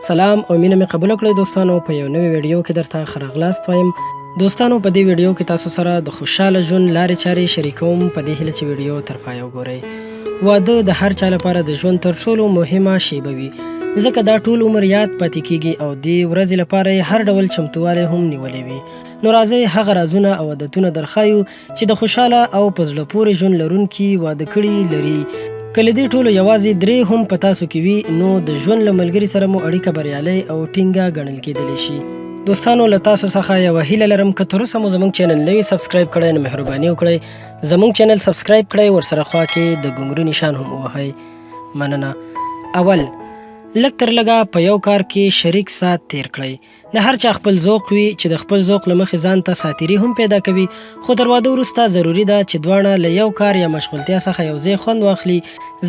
سلام او مینه مې قبول کړئ دوستانو په یو نوې ویډیو کې درته ښه راغلاست وایم. دوستانو په دې ویډیو کې تاسو سره د خوشحاله ژوند لارې چارې شریکوم په دې هیله چې ویډیو تر پایه وګورئ. واده د هر چا لپاره د ژوند تر ټولو مهمه شیبه وي ځکه دا ټول عمر یاد پاتې کیږي او دې ورځې لپاره یې هر ډول چمتووالی هم نیولی وي. نو راځئ هغه رازونه او عادتونه درښایو چې د خوشحاله او په زړه پورې ژوند لرونکي واده کړي لري. که له دې ټولو یوازې 3 هم په تاسو کې وي نو د ژوند له ملګري سره مو اړیکه بریالۍ او ټینګه ګڼل کیدلی شي. دوستانو له تاسو څخه یوه هیله لرم که تر اوسه مو زموږ چینل نه وي سبسکرایب کړی نو مهرباني وکړئ زموږ چینل سبسکرایب کړئ ورسره خوا کې د ګونګرو نشان هم ووهئ. مننه. اول لږ تر لږه په یو کار کې شریک سات تیر کړئ. د هر چا خپل ذوق وي چې د خپل ذوق له مخې ځان ته ساتیري هم پیدا کوي خو تر واده وروسته ضروري ده چې دواړه له یو کار یا مشغولتیا څخه یو ځای خوند واخلي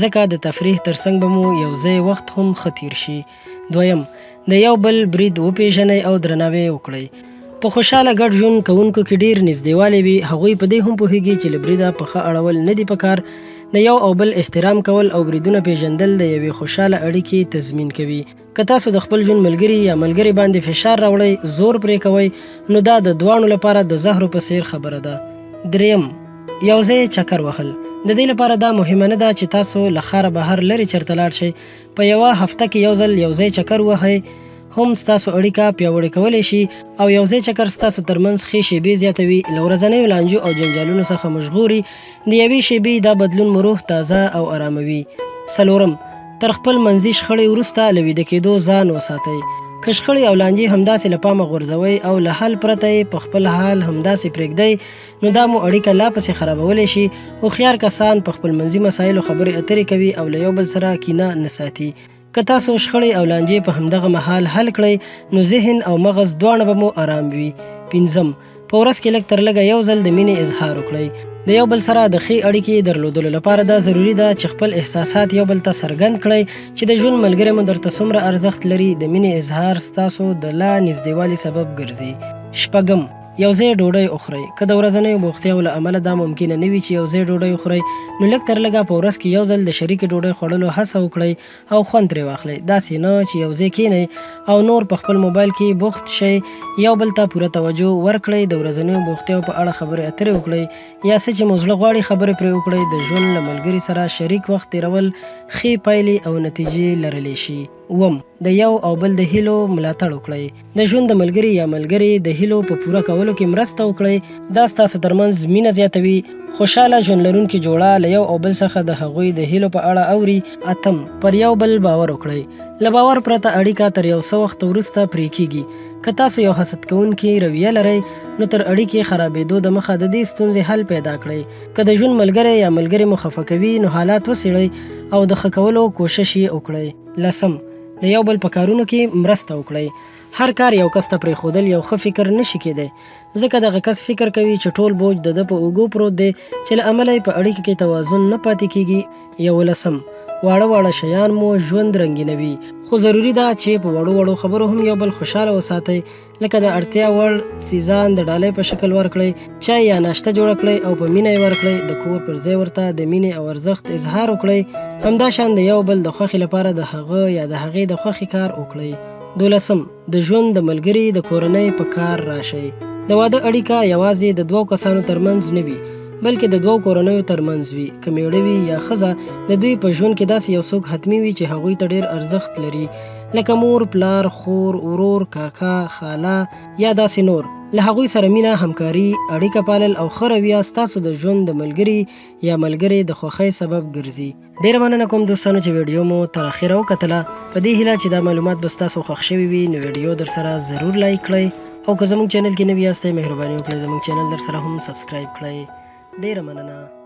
ځکه د تفریح ترڅنګ به مو یو ځای وخت هم ښه تیر شي. دویم د یو بل برید وپیژنئ او درناوی وکړئ. په خوشحاله ګډ ژوند کوونکو کې ډیر نږدېوالی وي هغوی په دې هم پوهیږي چې له بریده په ښه اړول نه دي پکار. د یو او بل احترام کول او بریدونه پیژندل د یوې خوشحاله اړیکې تضمین کوي. که تاسو د خپل ژوند ملګري یا ملګرې باندې فشار راوړئ زور پرې کوئ نو دا د دواړو لپاره د زهرو په څیر خبره ده. دریم یو ځای چکر وهل. د دې لپاره دا مهمه نه ده چې تاسو له ښاره بهر لرې چېرته لاړ شئ. په یوه هفته کې یو ځل یو ځای چکر وهئ هم ستاسو اړیکه پیاوړې کولی شي او یو ځای چکر ستاسو ترمنځ ښې شیبې زیاتوي. له ورځنیو لانجو او جنجالونو څخه مو ژغوري. د یوې شیبې دا بدلون مو روح تازه او آراموي. څلورم تر خپل منځي شخړې وروسته له ویده کېدو ځان وساتئ. که شخړې او لانجې همداسې له پامه غورځوئ او له حل پرته یې په خپل حال همداسې پرېږدئ نو دا مو اړیکه لا پسې خرابولی شي. هوښیار کسان په خپل منځي مسایلو خبرې اترې کوي او له یو بل سره کینه نه ساتي. که تاسو شخړې او لانجې په همدغه مهال حل کړئ نو ذهن او مغز دواړه به مو آرام وي. پنځم په ورځ کې لږ تر لږه یو ځل د مینې اظهار وکړئ. د یو بل سره د ښې اړیکې درلودلو لپاره دا ضروري ده چې خپل احساسات یو بل ته څرګند کړئ چې د ژوند ملګری مو درته څومره ارزښت لري. د مینې اظهار ستاسو د لا نږدېوالي سبب ګرځي. شپږم یو ځای ډوډۍ وخورئ. که د ورځنیو بوختیاو له امله دا ممکنه نه وي چې یو ځای ډوډۍ وخورئ نو لږ تر لږه په ورځ کې یو ځل د شریکې ډوډۍ خوړلو هڅه وکړئ او خوند ترې واخلئ. داسې نه چې یو ځای کینئ او نور په خپل موبایل کې بوخت شئ. یو بل ته پوره توجه ورکړئ. د ورځنیو بوختیاو په اړه خبرې اترې وکړئ یا څه چې مو زړه غواړي خبرې پرې وکړئ. د ژوند له ملګري سره شریک وخت تېرول ښې پایلې او نتیجې لرلی شي. اووم د یو او بل د هیلو ملاتړ وکړئ. د ژوند د ملګري یا ملګرې د هیلو په پوره کولو کې مرسته وکړئ. دا ستاسو ترمنځ مینه زیاتوي. خوشحاله ژوند لرونکي جوړه له یو او بل څخه د هغوی د هیلو په اړه اوري. اتم پر یو بل باور وکړئ. له باور پرته اړیکه تر یو څه وخت وروسته پرې کیږي. که تاسو یو حسد کوونکي رویه لرئ نو تر اړیکې خرابېدو دمخه د دې ستونزې حل پیدا کړئ. که د ژوند ملګری یا ملګرې مو خفه کوي نو حالات وڅېړئ او د ښه کولو کوشش یې وکړئ. لسم د یو بل په کارونو کې مرسته وکړئ. هر کار یو کس ته پرېښودل یو ښه فکر نشي کېدی ځکه دغه کس فکر کوي چې ټول بوج د ده په اوږو پروت دی چې له امله یې په اړیکه کې توازن نه پاتې کېږي. 11 واړه واړه شیان مو ژوند رنګینوي خو ضروري ده چې په وړو وړو خبرو هم یو بل خوشحاله وساتئ. لکه د اړتیا وړ څیزان د ډالۍ په شکل ورکړئ. چای یا ناشته جوړه کړئ او په مینه یې ورکړئ. د کور پر ځای ورته د مینې او ارزښت اظهار وکړئ. همداشان د یو بل د خوښې لپاره د هغه یا د هغې د خوښې کار وکړئ. 12 د ژوند د ملګري د کورنۍ په کار راشئ. د واده اړیکه یوازې د 2 کسانو ترمنځ نه وي بلکې د 2 کورنیو ترمنځ وي. که میړه وي یا ښځه د دوی په ژوند کې داسې یو څوک حتمي وي چې هغوی ته ډېر ارزښت لري لکه مور، پلار، خور، ورور، کاکا، خاله یا داسې نور. له هغوی سره مینه، همکاري، اړیکه پالل او ښه رویه ستاسو د ژوند د ملګري یا ملګرې د خوښۍ سبب ګرځي. ډېره مننه کوم دوستانو چې ویډیو مو تر اخره وکتله. په دې هیله چې دا معلومات به ستاسو خوښ شوي وي نو ویډیو در سره ضرور لایک کړئ او که زموږ چینل کې نوي یاستئ مهرباني وکړئ زموږ چینل در سره هم سبسکرایب کړئ. ډېره مننه.